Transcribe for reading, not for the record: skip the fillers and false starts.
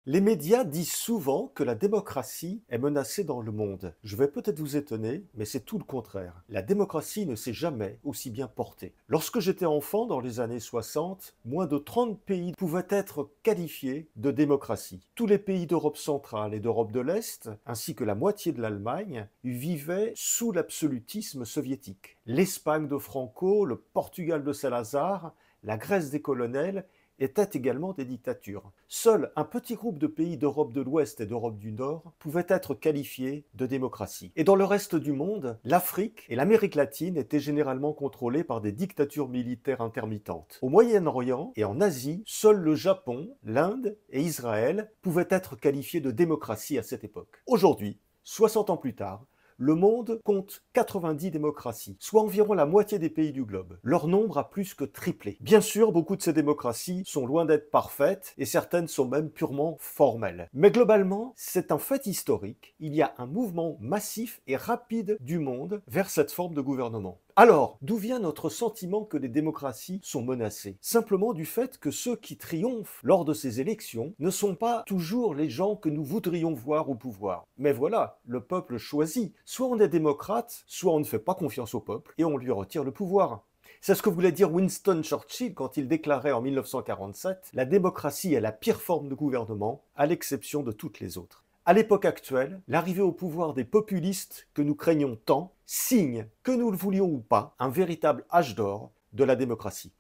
Les médias disent souvent que la démocratie est menacée dans le monde. Je vais peut-être vous étonner, mais c'est tout le contraire. La démocratie ne s'est jamais aussi bien portée. Lorsque j'étais enfant, dans les années 60, moins de 30 pays pouvaient être qualifiés de démocratie. Tous les pays d'Europe centrale et d'Europe de l'Est, ainsi que la moitié de l'Allemagne, vivaient sous l'absolutisme soviétique. L'Espagne de Franco, le Portugal de Salazar, la Grèce des colonels étaient également des dictatures. Seul un petit groupe de pays d'Europe de l'Ouest et d'Europe du Nord pouvaient être qualifiés de démocratie. Et dans le reste du monde, l'Afrique et l'Amérique latine étaient généralement contrôlées par des dictatures militaires intermittentes. Au Moyen-Orient et en Asie, seuls le Japon, l'Inde et Israël pouvaient être qualifiés de démocratie à cette époque. Aujourd'hui, 60 ans plus tard, le monde compte 90 démocraties, soit environ la moitié des pays du globe. Leur nombre a plus que triplé. Bien sûr, beaucoup de ces démocraties sont loin d'être parfaites et certaines sont même purement formelles. Mais globalement, c'est un fait historique. Il y a un mouvement massif et rapide du monde vers cette forme de gouvernement. Alors, d'où vient notre sentiment que les démocraties sont menacées? Simplement du fait que ceux qui triomphent lors de ces élections ne sont pas toujours les gens que nous voudrions voir au pouvoir. Mais voilà, le peuple choisit. Soit on est démocrate, soit on ne fait pas confiance au peuple et on lui retire le pouvoir. C'est ce que voulait dire Winston Churchill quand il déclarait en 1947 « La démocratie est la pire forme de gouvernement, à l'exception de toutes les autres ». À l'époque actuelle, l'arrivée au pouvoir des populistes que nous craignons tant signe, que nous le voulions ou pas, un véritable âge d'or de la démocratie.